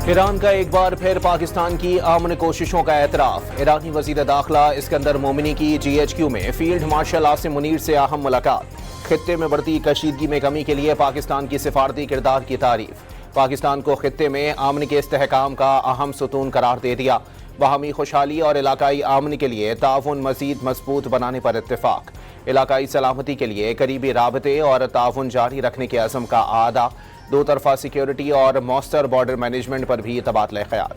Iran का एक बार फिर पाकिस्तान की अमन कोशिशों का एतराफ। ईरानी वजीर दाखिला इस्कंदर मोमिनी की GHQ में फील्ड मार्शल आसिम मुनीर से अहम मुलाकात। खित्ते में बढ़ती कशीदगी में कमी के लिए पाकिस्तान की सिफारती किरदार की तारीफ। पाकिस्तान को खित्ते में अमन के इस्तेहकाम का अहम सतून करार दे दिया। बाहमी खुशहाली और इलाकाई अमन के लिए ताउन मजीद मजबूत बनाने पर इत्तेफाक। इलाकाई सलामती के लिए करीबी राबते और ताउन जारी रखने के अज़म का आदा। दो तरफा सिक्योरिटी और मौसर बॉर्डर मैनेजमेंट पर भी तबादला ख्याल।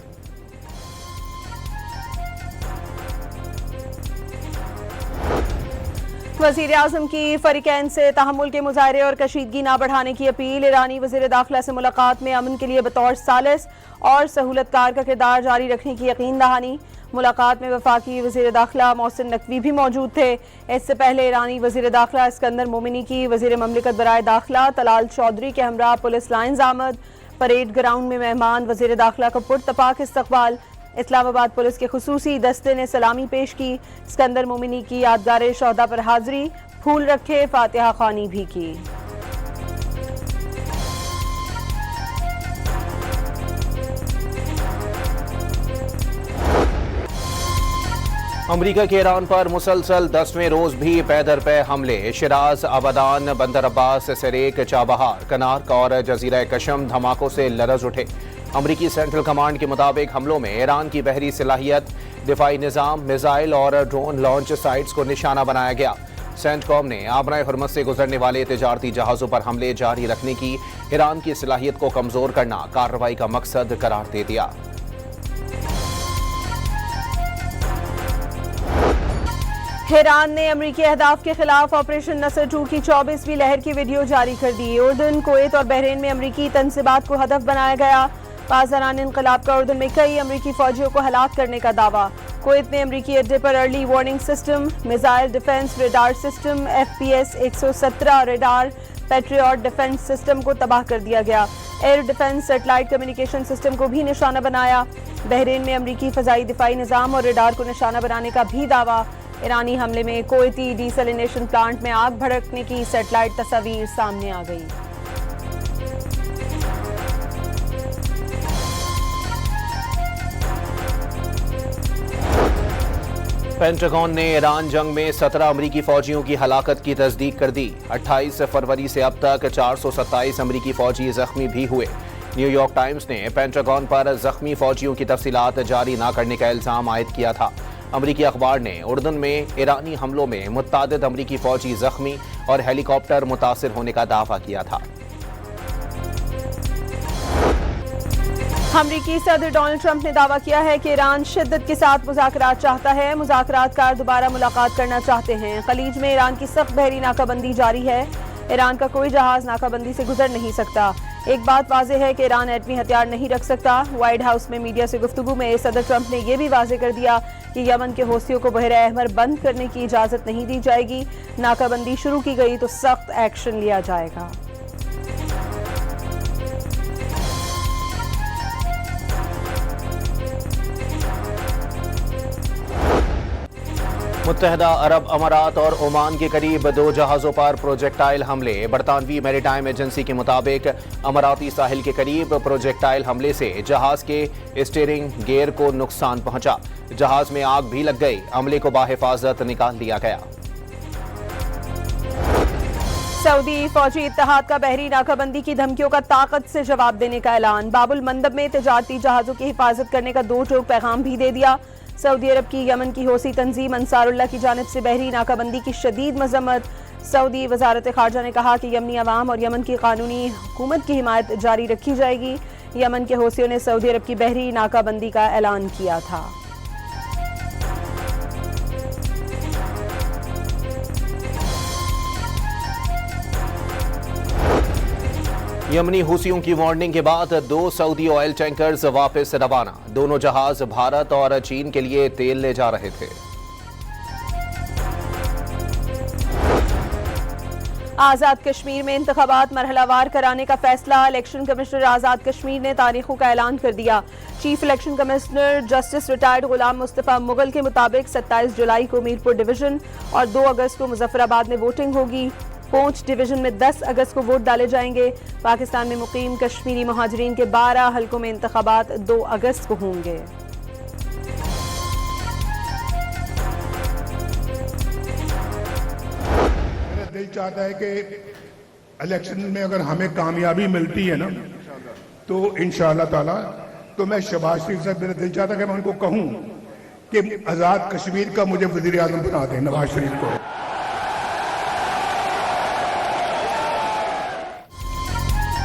वज़ीर आज़म की फरीकैन से तहम्मुल के मुजाहरे और कशीदगी ना बढ़ाने की अपील। ईरानी वज़ीर दाखिला से मुलाकात में अमन के लिए बतौर सालिस और सहूलतकार का किरदार जारी रखने की यकीन दहानी। मुलाकात में वफाकी वज़ीर दाखिला मोहसिन नकवी भी मौजूद थे। इससे पहले ईरानी वज़ीर दाखिला इस्कंदर मोमिनी की वज़ीर ममलिकत बराए दाखिला तलाल चौधरी के हमरा पुलिस लाइन्स आमद। परेड ग्राउंड में मेहमान वज़ीर दाखिला का पुरतपाक इस्तकबाल। इस्लामाबाद पुलिस के खुसूसी दस्ते ने सलामी पेश की। इस्कंदर मोमिनी की यादगार शोहदा पर हाजिरी, फूल रखे, फातिहा ख्वानी भी की। अमरीका के ईरान पर मुसलसल 10वें रोज भी पैदर पे हमले। शिराज, अबदान, बंदर अब्बास, सरेक, चाबहार, कनार्क और जजीरा कशम धमाकों से लरज उठे। अमरीकी सेंट्रल कमांड के मुताबिक हमलों में ईरान की बहरी सलाहियत, दिफाई निज़ाम, मिसाइल और ड्रोन लॉन्च साइट्स को निशाना बनाया गया। सेंटकॉम ने आबराए हुर्मत से गुजरने वाले तिजारती जहाज़ों पर हमले जारी रखने की ईरान की सलाहियत को कमजोर करना कार्रवाई का मकसद करार दे दिया। ईरान ने अमरीकी अहदाफ के खिलाफ ऑपरेशन नसर 2 की 24वीं लहर की वीडियो जारी कर दी। उर्दन, कुवैत और बहरीन में अमरीकी तनसीबात को हदफ बनाया गया। पासदारान इनकलाब का उर्दन में कई अमरीकी फौजियों को हलाक करने का दावा। कुवैत में अमरीकी अड्डे पर early warning system, missile defence radar system, FPS 117 radar, patriot defence system को तबाह कर दिया गया। Air defence satellite communication system को भी निशाना बनाया। बहरीन में अमरीकी फजाई दिफाई निज़ाम और रेडार को निशाना बनाने का भी दावा। ईरानी हमले में कुवैती डीसैलिनेशन प्लांट में आग भड़कने की सैटेलाइट तस्वीर सामने आ गई। पेंटागन ने ईरान जंग में 17 अमरीकी फौजियों की हलाकत की तस्दीक कर दी। 28 फरवरी से अब तक 427 अमरीकी फौजी जख्मी भी हुए। न्यूयॉर्क टाइम्स ने पेंटागन पर जख्मी फौजियों की तफसीलात जारी न करने का इल्जाम आयद किया था। अमरीकी अखबार ने उर्दन में ईरानी हमलों में मुत्तादिद अमरीकी फौजी जख्मी और हेलीकॉप्टर मुतासिर होने का दावा किया था। अमरीकी सदर डोनाल्ड ट्रंप ने दावा किया है कि ईरान शिद्दत के साथ मुज़ाकरात चाहता है। मुज़ाकरातकार दोबारा मुलाकात करना चाहते हैं। खलीज में ईरान की सख्त बहरी नाकाबंदी जारी है। ईरान का कोई जहाज नाकाबंदी से गुजर नहीं सकता। एक बात वाज़ेह है कि ईरान एटमी हथियार नहीं रख सकता। व्हाइट हाउस में मीडिया से गुफ्तगू में सदर ट्रंप ने यह भी वाज़ेह कर दिया कि यमन के हौसियों को बहर अहमर बंद करने की इजाज़त नहीं दी जाएगी। नाकाबंदी शुरू की गई तो सख्त एक्शन लिया जाएगा। मुत्तहदा अरब अमारात और ओमान के करीब 2 जहाज़ों पर प्रोजेक्टाइल हमले। बरतानवी मैरीटाइम एजेंसी के मुताबिक अमाराती साहिल के करीब प्रोजेक्टाइल हमले से जहाज़ के स्टीयरिंग गियर को नुकसान पहुंचा। जहाज़ में आग भी लग गई। अमले को बाहिफाजत निकाल लिया गया। सऊदी फौजी इत्तेहाद का बहरी नाकाबंदी की धमकियों का ताकत से जवाब देने का ऐलान। बाबुल मंदब में तिजारती जहाज़ों की हिफाजत करने का 2 टोक पैगाम भी दे दिया। सऊदी अरब की यमन की हौसी तंजीम अंसारुल्लाह की जानिब से बहरी नाकाबंदी की शदीद मजम्मत। सऊदी वजारत खारजा ने कहा कि यमनी अवाम और यमन की कानूनी हुकूमत की हिमायत जारी रखी जाएगी। यमन के हौसियों ने सऊदी अरब की बहरी नाकाबंदी का ऐलान किया था। यमनी हूसियों की वार्निंग के बाद 2 सऊदी ऑयल टैंकर्स वापस रवाना। दोनों जहाज भारत और चीन के लिए तेल ले जा रहे थे। आज़ाद कश्मीर में इंतखाबात मरहलावार कराने का फैसला। इलेक्शन कमिश्नर आज़ाद कश्मीर ने तारीखों का ऐलान कर दिया। Chief election commissioner justice retired Ghulam Mustafa Mughal के मुताबिक 27 जुलाई को मीरपुर डिवीजन और 2 अगस्त को मुजफ्फराबाद में वोटिंग होगी। पूंछ डिवीजन में 10 अगस्त को वोट डाले जाएंगे। पाकिस्तान में मुकीम कश्मीरी मुहाजिरीन के 12 हलकों में इंतखाबात 2 अगस्त को होंगे। मेरा दिल चाहता है कि इलेक्शन में अगर हमें कामयाबी मिलती है ना तो इंशाअल्लाह ताला तो मैं शहबाज शरीफ साहब, मेरा दिल चाहता है कि मैं उनको कहूं कि आजाद कश्मीर का मुझे वजीर आजम बना दें, नवाज शरीफ को।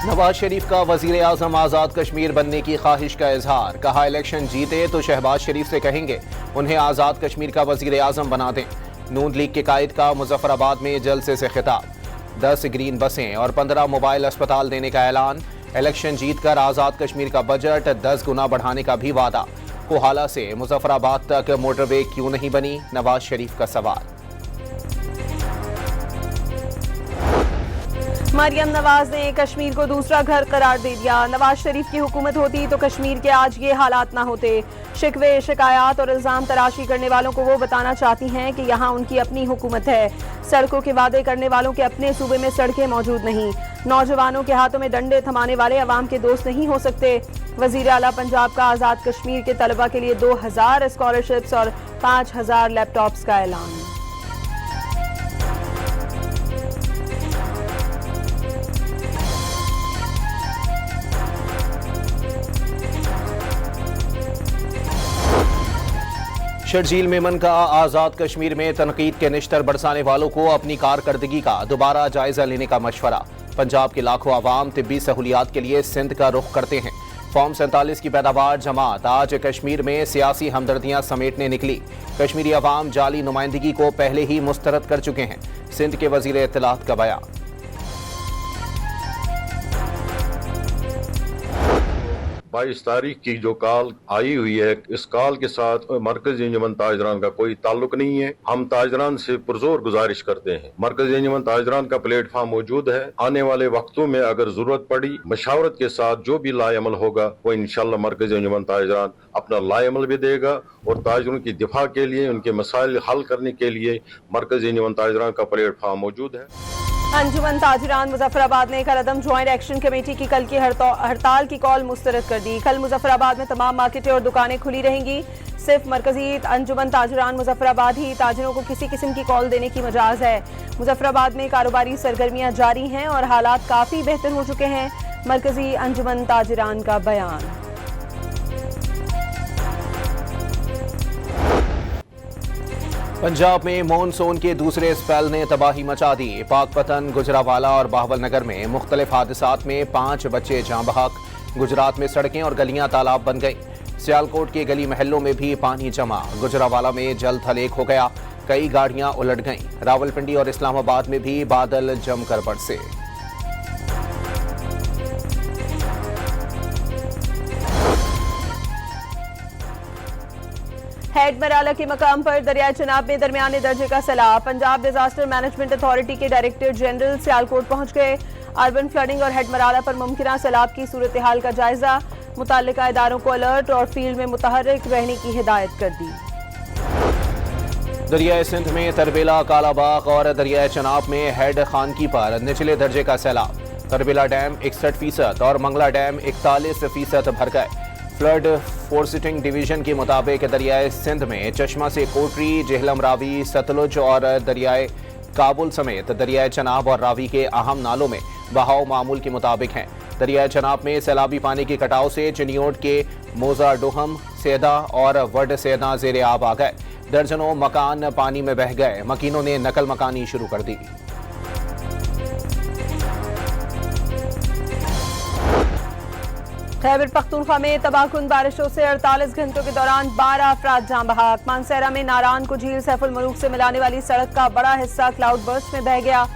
नवाज शरीफ का वजीर आजम आजाद कश्मीर बनने की ख्वाहिश का इजहार। कहा इलेक्शन जीते तो शहबाज शरीफ से कहेंगे उन्हें आजाद कश्मीर का वजीर आजम बना दें। नून लीग के कायद का मुजफ्फराबाद में जलसे से खिताब। 10 ग्रीन बसें और 15 मोबाइल अस्पताल देने का ऐलान। इलेक्शन जीतकर आजाद कश्मीर का बजट 10 गुना बढ़ाने का भी वादा। कोहाला से मुजफ्फराबाद तक मोटरवे क्यों नहीं बनी, नवाज शरीफ का सवाल। मरियम नवाज ने कश्मीर को दूसरा घर करार दे दिया। नवाज शरीफ की हुकूमत होती तो कश्मीर के आज ये हालात ना होते। शिकवे, शिकायत और इल्जाम तराशी करने वालों को वो बताना चाहती हैं कि यहाँ उनकी अपनी हुकूमत है। सड़कों के वादे करने वालों के अपने सूबे में सड़कें मौजूद नहीं। नौजवानों के हाथों में डंडे थमाने वाले अवाम के दोस्त नहीं हो सकते। वजीर आला पंजाब का आजाद कश्मीर के तलबा के लिए 2000 स्कॉलरशिप्स और 5000 लैपटॉप्स का ऐलान। शर्जील मेमन का आजाद कश्मीर में तनकीद के निश्तर बरसाने वालों को अपनी कारकर्दगी का दोबारा जायजा लेने का मशवरा। पंजाब के लाखों आवाम तिब्बी सहूलियात के लिए सिंध का रुख करते हैं। फॉर्म 47 की पैदावार जमात आज कश्मीर में सियासी हमदर्दियां समेटने निकली। कश्मीरी अवाम जाली नुमाइंदगी को पहले ही मुस्तरद कर चुके हैं। सिंध के वजीर इत्तलात का बयान। 22 तारीख की जो कॉल आई हुई है, इस कॉल के साथ मरकजी अंजुमन ताजरान का कोई ताल्लुक नहीं है। हम ताजरान से पुरजोर गुजारिश करते हैं, मरकजी अंजुमन ताजरान का प्लेटफॉर्म मौजूद है। आने वाले वक्तों में अगर जरूरत पड़ी मशावरत के साथ जो भी लाएमल होगा वो इंशाल्लाह मरकजी अंजुमन ताजरान अपना लाएमल भी देगा और ताजरों की दिफा के लिए, उनके मसाइल हल करने के लिए मरकजी अंजुमन ताजरान का प्लेटफॉर्म मौजूद है। अंजुमन ताजरान मुजफ्फराबाद ने कलअदम ज्वाइंट एक्शन कमेटी की कल की हड़ताल की कॉल मुस्तरद कर दी। कल मुजफ्फराबाद में तमाम मार्केटें और दुकानें खुली रहेंगी। सिर्फ मरकजी अंजुमन ताजरान मुजफ्फराबाद ही ताजरों को किसी किस्म की कॉल देने की मजाज है। मुजफ्फराबाद में कारोबारी सरगर्मियां जारी हैं और हालात काफी बेहतर हो चुके हैं। मरकजी अंजुमन ताजरान का बयान। पंजाब में मॉनसून के दूसरे स्पेल ने तबाही मचा दी। पाकपतन, गुजरावाला और बाहवलनगर में मुख्तलिफ हादसात में 5 बच्चे जाँ बहक। गुजरात में सड़कें और गलियां तालाब बन गई। सियालकोट के गली महलों में भी पानी जमा। गुजरावाला में जल थल एक हो गया, कई गाड़ियां उलट गईं। रावलपिंडी और इस्लामाबाद में भी बादल जमकर बरसे। हेड मराला के मकाम पर दरिया चनाब में दरमियाने दर्जे का सैलाब। पंजाब डिजास्टर मैनेजमेंट अथॉरिटी के डायरेक्टर जनरल सियालकोट पहुंच गए। अर्बन फ्लडिंग और हेड मराला पर मुमकिन सैलाब की सूरत हाल का जायजा। मुताल्लिका इदारों को अलर्ट और फील्ड में मुतहर्रिक रहने की हिदायत कर दी। दरियाए सिंध में तरबेला, कालाबाग और दरियाए चनाब में हेड खानकी पर निचले दर्जे का सैलाब। तरबेला डैम 61% और मंगला डैम 41% भर गए। फ्लड फोर्सिटिंग डिवीजन के मुताबिक दरियाए सिंध में चश्मा से कोटरी, जेहलम, रावी, सतलुज और दरियाए काबुल समेत दरियाए चनाब और रावी के अहम नालों में बहाव मामूल के मुताबिक हैं। दरियाए चनाब में सैलाबी पानी के कटाव से चिनियोट के मोजा डोहम, सेदा और वड सेदा जेर आब आ गए। दर्जनों मकान पानी में बह गए। मकीनों ने नकल मकानी शुरू कर दी। खैबर पख्तूनख्वा में तबाहकुन बारिशों से 48 घंटों के दौरान 12 अफराद जाँ बहक। मानसहरा में नारान को झील सैफुल मलूक से मिलाने वाली सड़क का बड़ा हिस्सा क्लाउड बर्स्ट में बह गया।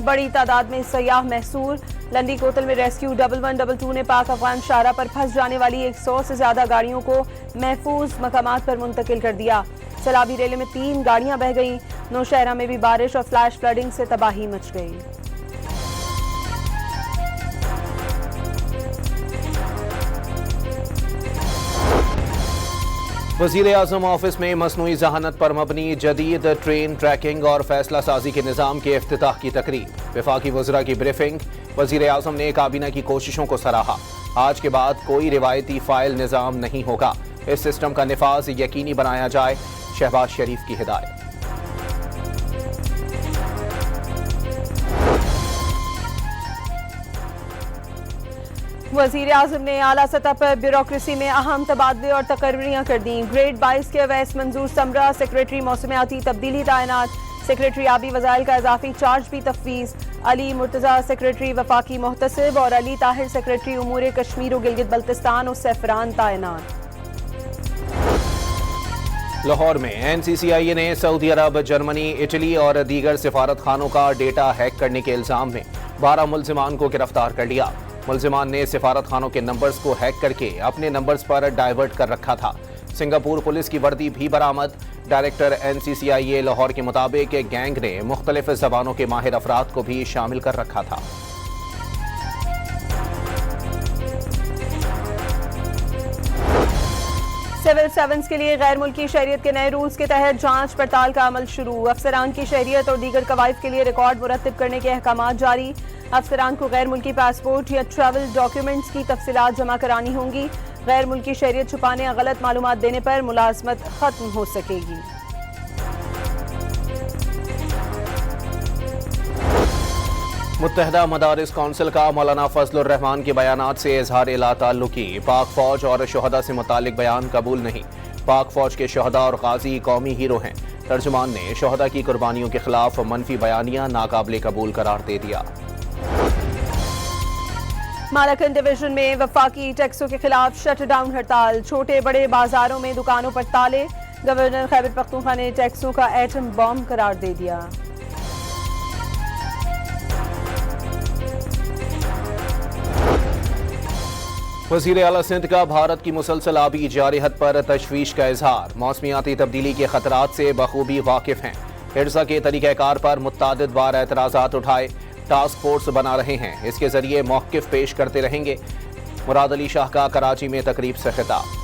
बड़ी तादाद में सयाह महसूर। लंडी कोतल में रेस्क्यू 1112 ने पाक अफगान शाहरा पर फंस जाने वाली 100 से ज्यादा गाड़ियों को महफूज मकामात पर मुंतकिल कर दिया। सैलाबी रेले में 3 गाड़ियां बह गईं। नौशहरा में भी बारिश और फ्लैश फ्लडिंग से तबाही मच गई। वज़ीर आज़म ऑफिस में मसनूई जहानत पर मबनी जदीद ट्रेन ट्रैकिंग और फैसला साजी के निज़ाम के इफ्तिताह की तकरीब। वफाकी वज़रा की ब्रीफिंग। वज़ीर आज़म ने काबीना की कोशिशों को सराहा। आज के बाद कोई रिवायती फाइल निज़ाम नहीं होगा, इस सिस्टम का निफाज यकीनी बनाया जाए। शहबाज शरीफ की हिदायत। वज़ीर आज़म ने आला सतह पर ब्यूरोक्रेसी में अहम तबादले और तकर्रियाँ कर दी। ग्रेड 22 के अवैस मंजूर समरा सेक्रेटरी मौसमियाती तब्दीली तैनात। सेक्रेटरी आबी वज़ाइल का इजाफी चार्ज भी तफवीज़। अली मुर्तज़ा सेक्रेटरी वफाकी मोहतसिब और अली ताहिर सेक्रेटरी उमूर कश्मीर और गिलगित बल्तिस्तान और सैफरान तैनात। लाहौर में NCCIA ने सऊदी अरब, जर्मनी, इटली और दीगर सिफारत खानों का डेटा हैक करने के इल्जाम में 12 मुल्जिमान को गिरफ्तार कर लिया। मुल्जिमान ने सिफारत खानों के नंबर्स को हैक करके अपने नंबर्स पर डाइवर्ट कर रखा था। सिंगापुर पुलिस की वर्दी भी बरामद। डायरेक्टर NCCIA लाहौर के मुताबिक गैंग ने मुख्तलिफ जबानों के माहिर अफराद को भी शामिल कर रखा था। सिविल सर्वेंट्स के लिए गैर मुल्की शहरियत के नए रूल्स के तहत जांच पड़ताल का अमल शुरू। अफसरान की शहरियत और दीगर कवायद के लिए रिकॉर्ड मुरत्तिब करने के अहकामात जारी। अफसरान को गैर मुल्की पासपोर्ट या ट्रैवल डॉक्यूमेंट्स की तफसीलात जमा करानी होंगी। गैर मुल्की शहरियत छुपाने या गलत मालूमात देने पर मुलाजमत खत्म हो सकेगी। मुत्तहदा मदारिस कौंसिल का मौलाना फजलुर रहमान के बयानात से इजहार ला ताल्लुकी। पाक फौज और शहदा से मुतालिक बयान कबूल नहीं। पाक फौज के शहदा और गाजी कौमी हीरो हैं। तर्जुमान ने शहदा की कुर्बानियों के खिलाफ मनफी बयानिया नाकाबिले कबूल करार दे दिया। मालाकन डिवीजन में वफाकी टैक्सों के खिलाफ शटडाउन हड़ताल। छोटे बड़े बाजारों में दुकानों पर ताले। गवर्नर खैबर पख्तूनख्वा ने टैक्सों का एटम बॉम्ब करार दे दिया। वज़ीर आला सिंध का भारत की मुसलसल आबी जारहत पर तशवीश का इजहार। मौसमियाती तब्दीली के खतरात से बखूबी वाकिफ हैं। हिर्सा के तरीक़ाकार पर मुत्तादिद बार एतराज़ात उठाए। टास्क फोर्स बना रहे हैं, इसके जरिए मौक़िफ़ पेश करते रहेंगे। मुराद अली शाह का कराची में तकरीब से खिताब।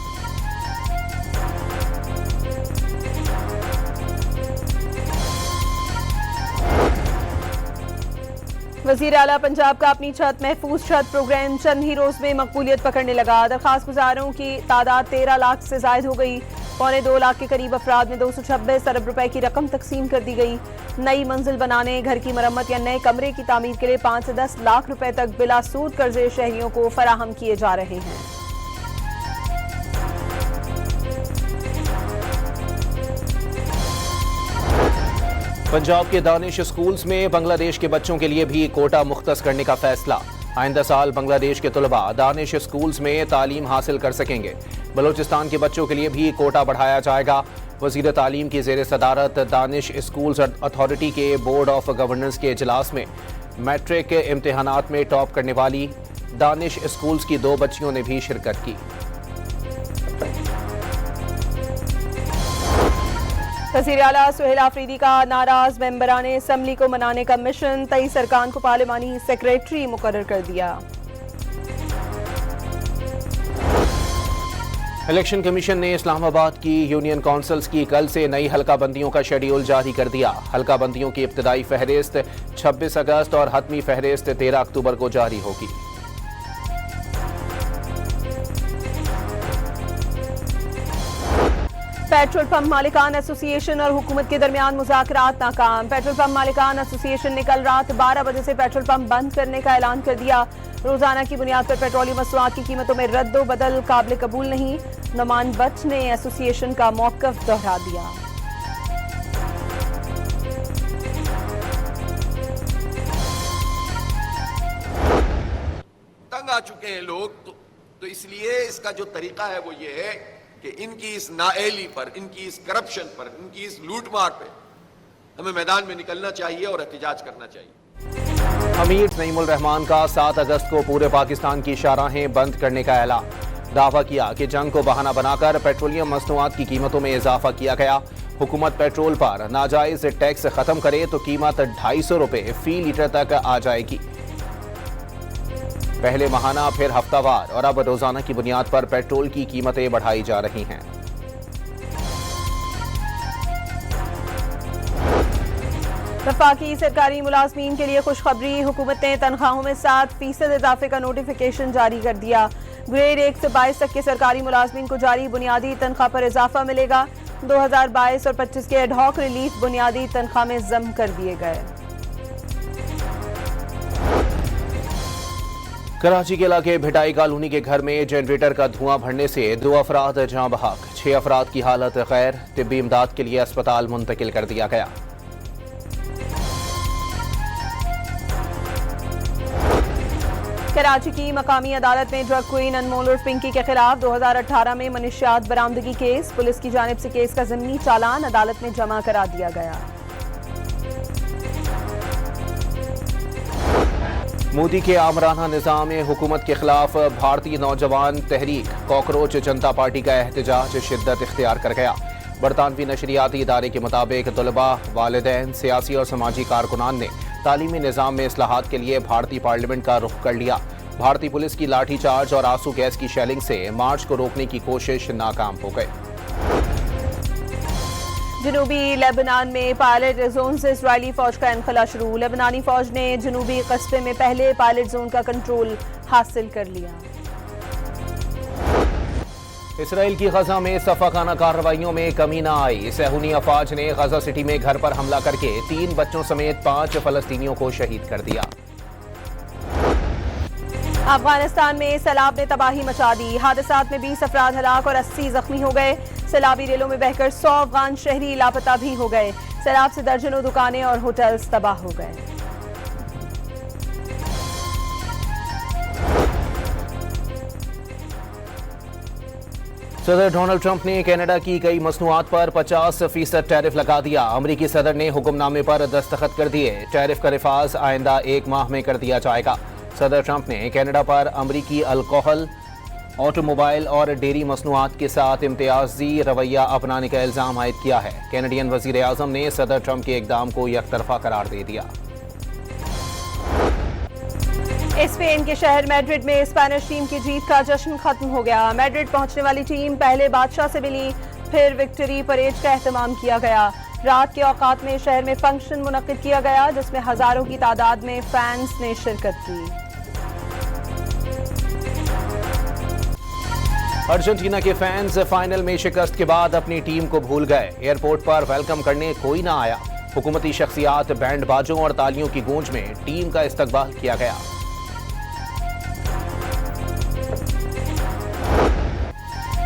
वज़ीर आला पंजाब का अपनी छत महफूज छत प्रोग्राम चंद ही रोज में मकबूलियत पकड़ने लगा। दरखास्त गुजारों की तादाद 13 लाख से जायद हो गई। 2.25 लाख के करीब अफराद में 226 अरब रुपए की रकम तकसीम कर दी गई। नई मंजिल बनाने, घर की मरम्मत या नए कमरे की तामीर के लिए 5 से 10 लाख रुपए तक बिला सूद कर्जे शहरियों को फराहम किए जा रहे हैं। पंजाब के दानिश स्कूल्स में बांग्लादेश के बच्चों के लिए भी कोटा मुख्तस करने का फैसला। आइंदा साल बांग्लादेश के तुलबा दानिश स्कूल्स में तालीम हासिल कर सकेंगे। बलूचिस्तान के बच्चों के लिए भी कोटा बढ़ाया जाएगा। वज़ीर तालीम की ज़ेर सदारत दानिश स्कूल्स अथॉरिटी के बोर्ड ऑफ गवर्नेंस के इजलास में मैट्रिक इम्तिहानात में टॉप करने वाली दानिश स्कूल्स की 2 बच्चियों ने भी शिरकत की। वज़ीर आला सुहेल आफरीदी का नाराज मेंबरान असम्बली को मनाने का मिशन। 23 अरकान को पार्लिमानी सेक्रेटरी मुकर्रर कर दिया। इलेक्शन कमीशन ने इस्लामाबाद की यूनियन काउंसिल्स की कल से नई हल्का बंदियों का शेड्यूल जारी कर दिया। हल्का बंदियों की इब्तदाई फहरिस्त 26 अगस्त और हतमी फहरिस्त 13 अक्टूबर को जारी होगी। पेट्रोल पंप मालिकान एसोसिएशन और हुकूमत के दरमियान मुज़ाकरात नाकाम। पेट्रोल पंप मालिकान एसोसिएशन ने कल रात 12 बजे से पेट्रोल पंप बंद करने का ऐलान कर दिया। रोजाना की बुनियाद पर पेट्रोलियम मसनूआत की कीमतों में रद्दो बदल काबिल कबूल नहीं। नुमान भट्ट ने एसोसिएशन का मौक़िफ़ दोहरा दिया। तंग आ चुके हैं लोग, तो इसलिए इसका जो तरीका है वो ये है कि इनकी इस नाअहली पर, इनकी इस करप्शन पर, इनकी इस लूटमार पे हमें मैदान में निकलना चाहिए और एहतजाज करना चाहिए। अमीर नईमुल रहमान का 7 अगस्त को पूरे पाकिस्तान की शाहराहें बंद करने का ऐलान। दावा किया कि जंग को बहाना बनाकर पेट्रोलियम मसनूआत की कीमतों में इजाफा किया गया। हुकूमत पेट्रोल पर नाजायज टैक्स खत्म करे तो कीमत 250 रुपए फी लीटर तक आ जाएगी। पहले माहाना, फिर हफ्तावार और अब रोजाना की बुनियाद पर पेट्रोल की कीमतें बढ़ाई जा रही हैं। वफाकी सरकारी मुलाजमीन के लिए खुशखबरी, हुकूमत ने तनख्वाहों में 7% इजाफे का नोटिफिकेशन जारी कर दिया। ग्रेड 1 से 22 तक के सरकारी मुलाजमीन को जारी बुनियादी तनख्वाह पर इजाफा मिलेगा। 2022 और 25 के एडहॉक रिलीफ बुनियादी तनख्वाह में जम कर दिए गए। कराची के इलाके भिटाई कॉलोनी के घर में जनरेटर का धुआं भरने से 2 अफराद जाँ बहक, 6 अफराद की हालत गैर, तिब्बी इमदाद के लिए अस्पताल मुंतकिल कर दिया गया। कराची की मकामी अदालत में ड्रग क्वीन अनमोल उर्फ पिंकी के खिलाफ 2018 में मनशियात बरामदगी केस, पुलिस की जानिब से केस का ज़मीनी चालान अदालत में जमा करा दिया गया। मोदी के आमराना निज़ाम हुकूमत के खिलाफ भारतीय नौजवान तहरीक कॉकरोच जनता पार्टी का एहतजाज शिद्दत इख्तियार कर गया। बरतानवी नशरियाती इदारे के मुताबिक तलबा, वालिदैन, सियासी और समाजी कारकुनान ने तालीमी निज़ाम में इस्लाहात के लिए भारतीय पार्लियामेंट का रुख कर लिया। भारतीय पुलिस की लाठीचार्ज और आंसू गैस की शेलिंग से मार्च को रोकने की कोशिश नाकाम हो गई। जनूबी लेबनान में पायलट जोन से इजरायली फौज का इनखला शुरू। लेबनानी फौज ने जनूबी कस्बे में पहले पायलट जोन का कंट्रोल हासिल कर लिया। इसराइल की गजा में सफाकाना कार्रवाइयों में कमी न आई। सहूनी अफवाज ने गजा सिटी में घर पर हमला करके 3 बच्चों समेत 5 फलस्तीनियों को शहीद कर दिया। अफगानिस्तान में सैलाब ने तबाही मचा दी। हादसात में 20 अफराद हलाक और 80 जख्मी हो गए। सैलाबी रेलों में बहकर 100 अफगान शहरी लापता भी हो गए। सैलाब से दर्जनों दुकानें और होटल्स तबाह हो गए। सदर डोनाल्ड ट्रंप ने कनाडा की कई मसनूआत पर 50% टैरिफ लगा दिया। अमरीकी सदर ने हुक्मनामे पर दस्तखत कर दिए। टैरिफ का रिफाज आइंदा 1 माह में कर दिया जाएगा। सदर ट्रंप ने कनाडा पर अमरीकी अल्कोहल, ऑटोमोबाइल और डेयरी मसनूआत के साथ इम्तियाजी रवैया अपनाने का इल्जाम आयद किया है। कैनेडियन वजीर आजम ने सदर ट्रंप के इकदाम को यकतरफा करार दे दिया। स्पेन के शहर मैड्रिड में स्पेनिश टीम की जीत का जश्न खत्म हो गया। मैड्रिड पहुंचने वाली टीम पहले बादशाह से मिली, फिर विक्ट्री परेड का एहतमाम किया गया। रात के औकात में शहर में फंक्शन मुनक्किद किया गया, जिसमें हजारों की तादाद में फैंस ने शिरकत की। अर्जेंटीना के फैंस फाइनल में शिकस्त के बाद अपनी टीम को भूल गए। एयरपोर्ट पर वेलकम करने कोई ना आया। हुकूमती शख्सियात, बैंड बाजों और तालियों की गूंज में टीम का इस्तकबाल किया गया।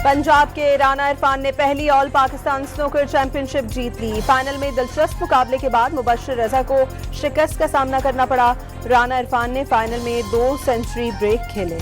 पंजाब के राना इरफान ने पहली ऑल पाकिस्तान स्नूकर चैंपियनशिप जीत ली। फाइनल में दिलचस्प मुकाबले के बाद मुबश्शिर रजा को शिकस्त का सामना करना पड़ा। राना इरफान ने फाइनल में 2 सेंचुरी ब्रेक खेले।